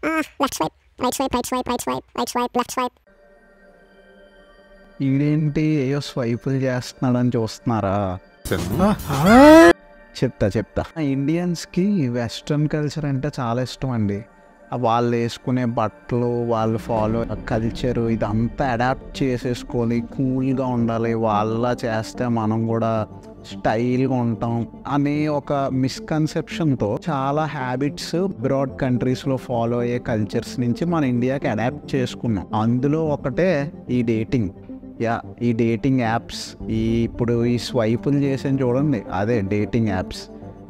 Left swipe, right swipe, right swipe, right swipe, right swipe, left swipe. ఈడేంటి ఏయో స్వైపులు చేస్తున్నాడని చూస్తున్నారా? చెప్తా ఇండియన్స్కి వెస్ట్రన్ కల్చర్ అంటే చాలా ఇష్టం అండి. వాళ్ళు వేసుకునే బట్టలు, వాళ్ళు ఫాలో కల్చరు ఇదంతా అడాప్ట్ చేసేసుకోవాలి, కూల్గా ఉండాలి, వాళ్ళ చేస్తే మనం కూడా స్టైల్గా ఉంటాం అనే ఒక మిస్కన్సెప్షన్తో చాలా హ్యాబిట్స్ అబ్రాడ్ కంట్రీస్లో ఫాలో అయ్యే కల్చర్స్ నుంచి మన ఇండియాకి అడాప్ట్ చేసుకున్నాం. అందులో ఒకటే ఈ డేటింగ్. ఈ డేటింగ్ యాప్స్, ఇప్పుడు ఈ స్వైపులు చేసాను చూడండి, అదే డేటింగ్ యాప్స్.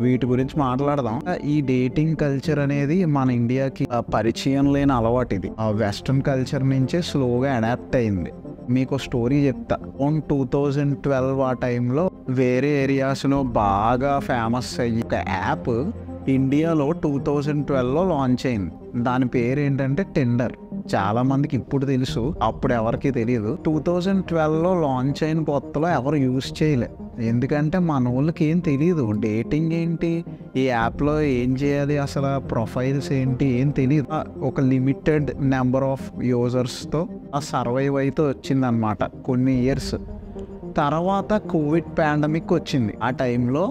వీటి గురించి మాట్లాడదాం. ఈ డేటింగ్ కల్చర్ అనేది మన ఇండియాకి పరిచయం లేని అలవాటు. ఇది వెస్ట్రన్ కల్చర్ నుంచే స్లోగా అడాప్ట్ అయింది. మీకు స్టోరీ చెప్తా. 2012 ఆ టైంలో వేరే ఏరియాస్లో బాగా ఫేమస్ అయ్యి ఒక యాప్ ఇండియాలో 2012లో లాంచ్ అయింది. దాని పేరు ఏంటంటే టిండర్. చాలా మందికి ఇప్పుడు తెలుసు, అప్పుడు ఎవరికి తెలియదు. 2012లో లాంచ్ అయిన కొత్తలో ఎవరు యూజ్ చేయలే, ఎందుకంటే మన వాళ్ళకి ఏం తెలియదు డేటింగ్ ఏంటి, ఈ యాప్లో ఏం చేయాలి, అసలు ప్రొఫైల్స్ ఏంటి ఏం తెలియదు. ఒక లిమిటెడ్ నెంబర్ ఆఫ్ యూజర్స్తో సర్వైవ్ అయితే వచ్చిందనమాట కొన్ని ఇయర్స్. తర్వాత కోవిడ్ పాండమిక్ వచ్చింది. ఆ టైంలో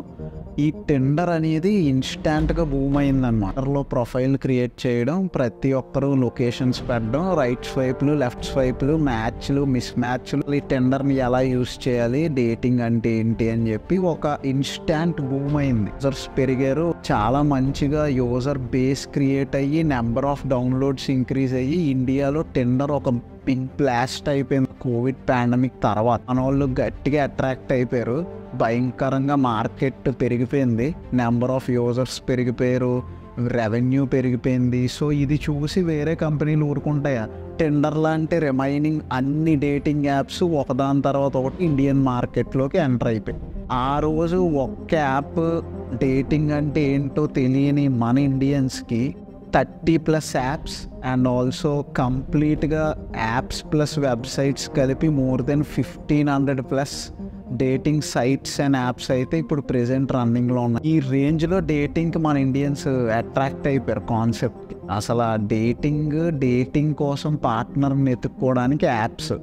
ఈ టిండర్ అనేది ఇన్స్టాంట్గా బూమ్ అయిందన్నమాట. టిండర్లో ప్రొఫైల్ క్రియేట్ చేయడం, ప్రతి ఒక్కరూ లొకేషన్స్ పెట్టడం, రైట్ స్వైప్లు, లెఫ్ట్ స్వైప్లు, మ్యాచ్లు, మిస్ మ్యాచ్లు, ఈ టిండర్ని ఎలా యూజ్ చేయాలి, డేటింగ్ అంటే ఏంటి అని చెప్పి ఒక ఇన్స్టాంట్ బూమ్ అయింది. యూజర్స్ పెరిగారు, చాలా మంచిగా యూజర్ బేస్ క్రియేట్ అయ్యి నెంబర్ ఆఫ్ డౌన్లోడ్స్ ఇంక్రీజ్ అయ్యి ఇండియాలో టిండర్ ఒక బిగ్ బ్లాస్ట్ అయిపోయింది. కోవిడ్ పాండమిక్ తర్వాత మన వాళ్ళు గట్టిగా అట్రాక్ట్ అయిపోయారు, భయంకరంగా మార్కెట్ పెరిగిపోయింది, నెంబర్ ఆఫ్ యూజర్స్ పెరిగిపోయారు, రెవెన్యూ పెరిగిపోయింది. సో ఇది చూసి వేరే కంపెనీలు ఊరుకుంటాయా? టిండర్ లాంటి రిమైనింగ్ అన్ని డేటింగ్ యాప్స్ ఒకదాని తర్వాత ఒకటి ఇండియన్ మార్కెట్లోకి ఎంటర్ అయిపోయాయి. ఆ రోజు ఒక్క యాప్ డేటింగ్ అంటే ఏంటో తెలియని మన ఇండియన్స్కి 30+ యాప్స్ అండ్ ఆల్సో కంప్లీట్గా యాప్స్ ప్లస్ వెబ్సైట్స్ కలిపి more than 1500+ dating sites and apps అయితే ఇప్పుడు ప్రెజెంట్ రన్నింగ్లో ఉన్నాయి. ఈ రేంజ్లో డేటింగ్కి మన ఇండియన్స్ అట్రాక్ట్ అయిపోయారు కాన్సెప్ట్కి. అసలు ఆ డేటింగ్ కోసం పార్ట్నర్ని ఎత్తుక్కోవడానికి యాప్స్,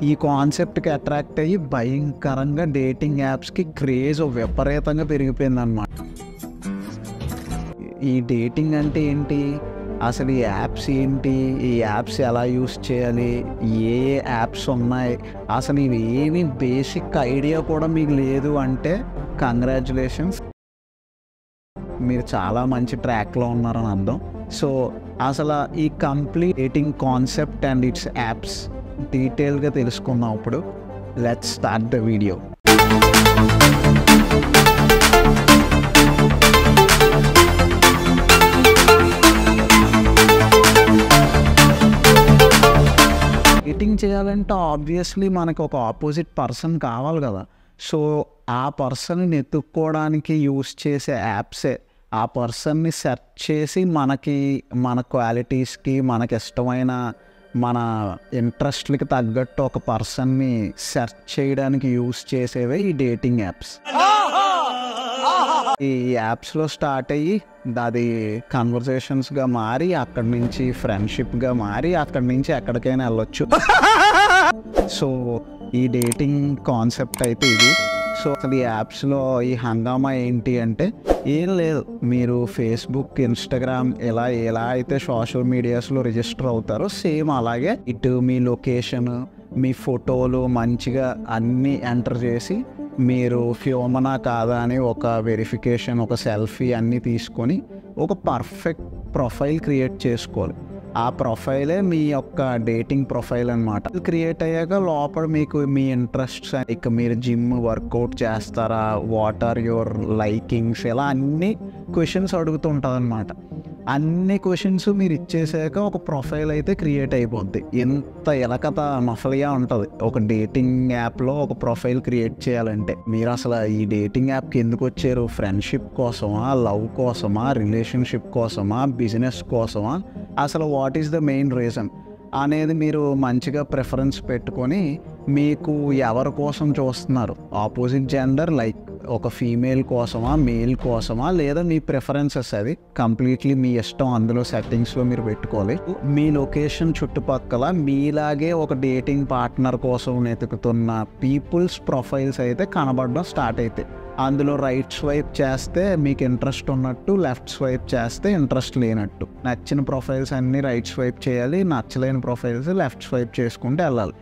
ఈ కాన్సెప్ట్కి అట్రాక్ట్ అయ్యి భయంకరంగా డేటింగ్ యాప్స్కి క్రేజ్ విపరీతంగా పెరిగిపోయింది అన్నమాట. ఈ డేటింగ్ అంటే ఏంటి, అసలు ఈ యాప్స్ ఏంటి, ఈ యాప్స్ ఎలా యూస్ చేయాలి, ఏ యాప్స్ ఉన్నాయి, అసలు ఇవి ఏమి బేసిక్ ఐడియా కూడా మీకు లేదు అంటే కంగ్రాచులేషన్స్, మీరు చాలా మంచి ట్రాక్లో ఉన్నారని అర్థం. సో అసలు ఈ complete dating concept and it's apps డీటెయిల్గా తెలుసుకుందాం. ఇప్పుడు let's start the video. Dating చేయాలంటే ఆబ్వియస్లీ మనకు ఒక ఆపోజిట్ పర్సన్ కావాలి కదా. సో ఆ పర్సన్ని ఎత్తుక్కోవడానికి యూస్ చేసే యాప్సే. ఆ పర్సన్ని సెర్చ్ చేసి మన క్వాలిటీస్కి, మనకి ఇష్టమైన మన ఇంట్రెస్ట్లకి తగ్గట్టు ఒక పర్సన్ని సెర్చ్ చేయడానికి యూస్ చేసేవే ఈ డేటింగ్ యాప్స్. ఈ యాప్స్లో స్టార్ట్ అయ్యి అది కన్వర్సేషన్స్గా మారి, అక్కడి నుంచి ఫ్రెండ్షిప్గా మారి, అక్కడి నుంచి ఎక్కడికైనా వెళ్ళొచ్చు. సో ఈ డేటింగ్ కాన్సెప్ట్ అయితే ఇది. సో అసలు ఈ యాప్స్లో ఈ హంగామా ఏంటి అంటే ఏం లేదు, మీరు ఫేస్బుక్, ఇన్స్టాగ్రామ్ ఎలా అయితే సోషల్ మీడియాస్లో రిజిస్టర్ అవుతారో సేమ్ అలాగే ఇటు మీ లొకేషన్, మీ ఫోటోలు మంచిగా అన్నీ ఎంటర్ చేసి మీరు హ్యూమనా కాదా అని ఒక వెరిఫికేషన్, ఒక సెల్ఫీ అన్నీ తీసుకొని ఒక పర్ఫెక్ట్ ప్రొఫైల్ క్రియేట్ చేసుకోవాలి. ఆ ప్రొఫైలే మీ యొక్క డేటింగ్ ప్రొఫైల్ అనమాట. క్రియేట్ అయ్యాక లోపల మీకు మీ ఇంట్రెస్ట్స్, ఇక మీరు జిమ్, వర్కౌట్ చేస్తారా, వాట్ ఆర్ యువర్ లైకింగ్స్, ఇలా అన్ని క్వశ్చన్స్ అడుగుతుంటుంది అనమాట. అన్ని క్వశ్చన్స్ మీరు ఇచ్చేసాక ఒక ప్రొఫైల్ అయితే క్రియేట్ అయిపోద్ది. ఎంత ఎలకత మఫలిగా ఉంటుంది ఒక డేటింగ్ యాప్లో ఒక ప్రొఫైల్ క్రియేట్ చేయాలంటే. మీరు అసలు ఈ డేటింగ్ యాప్కి ఎందుకు వచ్చారు? ఫ్రెండ్షిప్ కోసమా, లవ్ కోసమా, రిలేషన్షిప్ కోసమా, బిజినెస్ కోసమా, అసలు what is the main reason అనేది మీరు మంచిగా ప్రిఫరెన్స్ పెట్టుకొని మీకు ఎవరి కోసం చూస్తున్నారు, ఆపోజిట్ జెండర్ లైక్ ఒక ఫీమేల్ కోసమా మేల్ కోసమా లేదా మీ ప్రిఫరెన్సెస్, అది కంప్లీట్లీ మీ ఇష్టం. అందులో సెట్టింగ్స్లో మీరు పెట్టుకోవాలి. మీ లొకేషన్ చుట్టుపక్కల మీలాగే ఒక డేటింగ్ పార్ట్నర్ కోసం వెతుకుతున్న పీపుల్స్ ప్రొఫైల్స్ అయితే కనబడడం స్టార్ట్ అవుతాయి. అందులో రైట్ స్వైప్ చేస్తే మీకు ఇంట్రెస్ట్ ఉన్నట్టు, లెఫ్ట్ స్వైప్ చేస్తే ఇంట్రెస్ట్ లేనట్టు. నచ్చిన ప్రొఫైల్స్ అన్నీ రైట్ స్వైప్ చేయాలి, నచ్చలేని ప్రొఫైల్స్ లెఫ్ట్ స్వైప్ చేసుకుంటూ వెళ్ళాలి.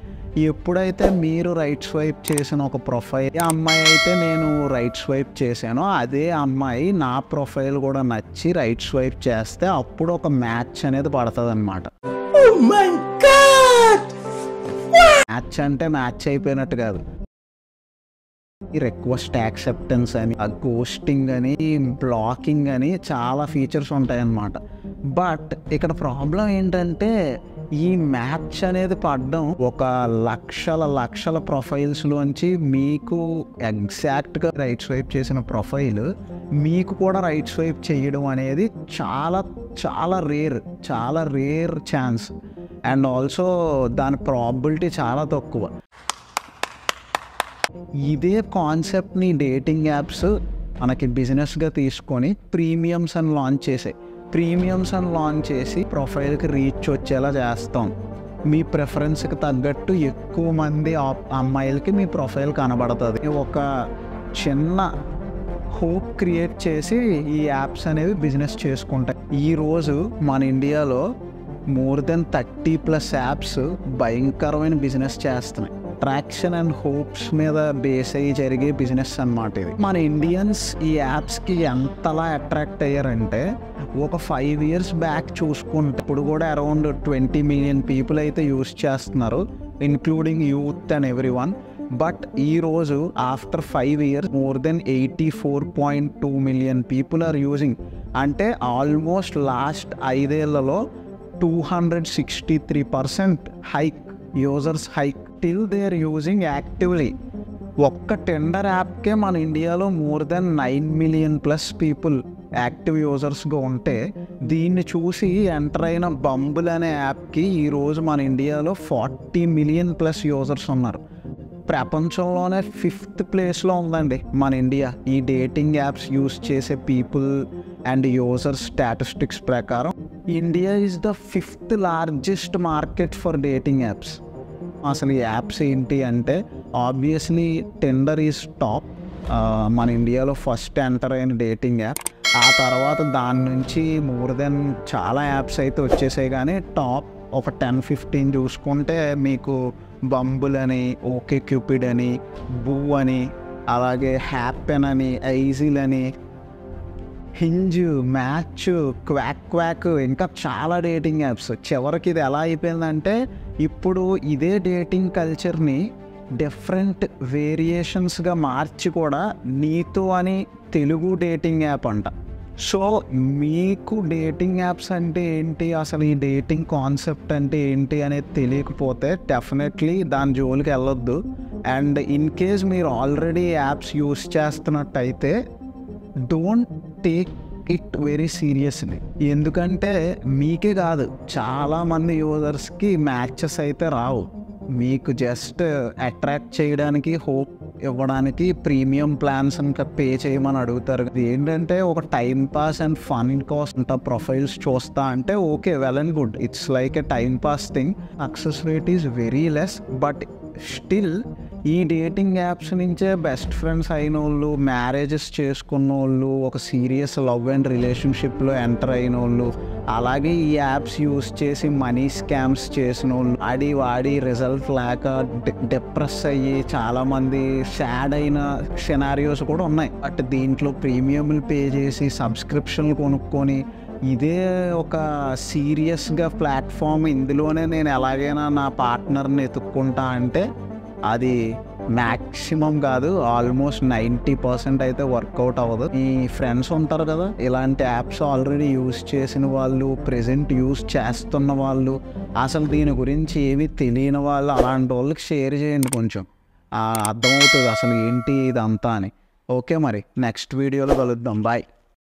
ఎప్పుడైతే మీరు రైట్ స్వైప్ చేసిన ఒక ప్రొఫైల్, ఆ అమ్మాయి అయితే నేను రైట్ స్వైప్ చేశానో అదే అమ్మాయి నా ప్రొఫైల్ కూడా నచ్చి రైట్ స్వైప్ చేస్తే అప్పుడు ఒక మ్యాచ్ అనేది పడుతుంది అనమాట. మ్యాచ్ అంటే మ్యాచ్ అయిపోయినట్టు కాదు, రిక్వెస్ట్ యాక్సెప్టెన్స్ అని, గోస్టింగ్ అని, బ్లాకింగ్ అని చాలా ఫీచర్స్ ఉంటాయన్నమాట. బట్ ఇక్కడ ప్రాబ్లం ఏంటంటే ఈ మ్యాచ్ అనేది పడడం ఒక లక్షల ప్రొఫైల్స్లోంచి మీకు ఎగ్జాక్ట్గా రైట్ స్వైప్ చేసిన ప్రొఫైల్ మీకు కూడా రైట్ స్వైప్ చేయడం అనేది చాలా రేర్ ఛాన్స్. అండ్ ఆల్సో దాని ప్రాబిలిటీ చాలా తక్కువ. ఇదే కాన్సెప్ట్ని డేటింగ్ యాప్స్ మనకి బిజినెస్గా తీసుకొని ప్రీమియమ్స్ అని లాంచ్ చేసి ప్రొఫైల్కి రీచ్ వచ్చేలా చేస్తాం. మీ ప్రిఫరెన్స్కి తగ్గట్టు ఎక్కువ మంది అమ్మాయిలకి మీ ప్రొఫైల్ కనబడుతుంది. ఒక చిన్న హోప్ క్రియేట్ చేసి ఈ యాప్స్ అనేవి బిజినెస్ చేసుకుంటాయి. ఈరోజు మన ఇండియాలో మోర్ దెన్ 30+ యాప్స్ భయంకరమైన బిజినెస్ చేస్తున్నాయి. అట్రాక్షన్ అండ్ హోప్స్ మీద బేస్ అయ్యి జరిగే బిజినెస్ అన్నమాట ఇది. మన ఇండియన్స్ ఈ యాప్స్కి ఎంతలా అట్రాక్ట్ అయ్యారంటే ఒక 5 years బ్యాక్ చూసుకుంటే ఇప్పుడు కూడా అరౌండ్ 20 million పీపుల్ అయితే యూస్ చేస్తున్నారు, including youth and everyone. But ఈరోజు after 5 years more than 84.2 million people are using. అంటే ఆల్మోస్ట్ లాస్ట్ 5 ఏళ్లలో 263% hike, users hike. Till they are using actively. ఒక్క టెండర్ యాప్కే మన ఇండియాలో more than 9 million+ people active యూజర్స్గా ఉంటే, దీన్ని చూసి ఎంటర్ అయిన బంబుల్ అనే యాప్కి ఈరోజు మన ఇండియాలో 40 million+ యూజర్స్ ఉన్నారు. ప్రపంచంలోనే 5th ప్లేస్లో ఉందండి మన ఇండియా ఈ డేటింగ్ యాప్స్ యూస్ చేసే పీపుల్ అండ్ యూజర్ స్టాటిస్టిక్స్ ప్రకారం. India is the 5th largest market for dating apps. అసలు ఈ యాప్స్ ఏంటి అంటే ఆబ్వియస్లీ టెండర్ ఈజ్ టాప్. మన ఇండియాలో ఫస్ట్ ఎంటర్ అయిన డేటింగ్ యాప్. ఆ తర్వాత దాని నుంచి మోర్ దెన్ చాలా యాప్స్ అయితే వచ్చేసాయి. కానీ టాప్ ఒక 10-15 చూసుకుంటే మీకు బంబుల్ అని, ఓకే క్యూపిడ్ అని, బూ అని, అలాగే హ్యాపెన్ అని, ఐజిల్ అని, హింజ్, మ్యాచ్, క్వాక్ ఇంకా చాలా డేటింగ్ యాప్స్. చివరికి ఇది ఎలా అయిపోయిందంటే ఇప్పుడు ఇదే డేటింగ్ కల్చర్ని డిఫరెంట్ వేరియేషన్స్గా మార్చి కూడా నీతో అని తెలుగు డేటింగ్ యాప్ అంట. సో మీకు డేటింగ్ యాప్స్ అంటే ఏంటి, అసలు ఈ డేటింగ్ కాన్సెప్ట్ అంటే ఏంటి అనేది తెలియకపోతే డెఫినెట్లీ దాని జోలికి వెళ్ళొద్దు. అండ్ ఇన్ కేస్ మీరు ఆల్రెడీ యాప్స్ యూస్ చేస్తున్నట్టయితే don't take it very seriously. ఎందుకంటే మీకే కాదు చాలామంది యూజర్స్కి మ్యాచెస్ అయితే రావు. మీకు జస్ట్ అట్రాక్ట్ చేయడానికి, హోప్ ఇవ్వడానికి ప్రీమియం ప్లాన్స్ ఇంకా పే చేయమని అడుగుతారు. ఏంటంటే ఒక టైం పాస్ అండ్ ఫన్ కోసం ప్రొఫైల్స్ చూస్తా అంటే okay, well and good, it's like a time pass thing. Success rate is very less. But still ఈ డేటింగ్ యాప్స్ నుంచే బెస్ట్ ఫ్రెండ్స్ అయిన వాళ్ళు, మ్యారేజెస్ చేసుకున్న వాళ్ళు, ఒక సీరియస్ లవ్ అండ్ రిలేషన్షిప్లో ఎంటర్ అయిన వాళ్ళు, అలాగే ఈ యాప్స్ యూస్ చేసి మనీ స్కామ్స్ చేసిన వాళ్ళు, వాడి రిజల్ట్ లేక డిప్రెస్ అయ్యి చాలామంది సాడ్ అయిన సినారియోస్ కూడా ఉన్నాయి. బట్ దీంట్లో ప్రీమియంలు పే చేసి సబ్స్క్రిప్షన్లు కొనుక్కొని ఇదే ఒక సీరియస్గా ప్లాట్ఫామ్, ఇందులోనే నేను ఎలాగైనా నా పార్ట్నర్ని ఎత్తుక్కుంటా అంటే అది మ్యాక్సిమం కాదు, ఆల్మోస్ట్ 90% అయితే వర్కౌట్ అవ్వదు. మీ ఫ్రెండ్స్ ఉంటారు కదా ఇలాంటి యాప్స్ ఆల్రెడీ యూస్ చేసిన వాళ్ళు, ప్రెజెంట్ యూస్ చేస్తున్న వాళ్ళు, అసలు దీని గురించి ఏమీ తెలియని వాళ్ళు, అలాంటి వాళ్ళకి షేర్ చేయండి. కొంచెం అర్థమవుతుంది అసలు ఏంటి ఇదంతా అని. ఓకే, మరి నెక్స్ట్ వీడియోలో కలుద్దాం. బాయ్.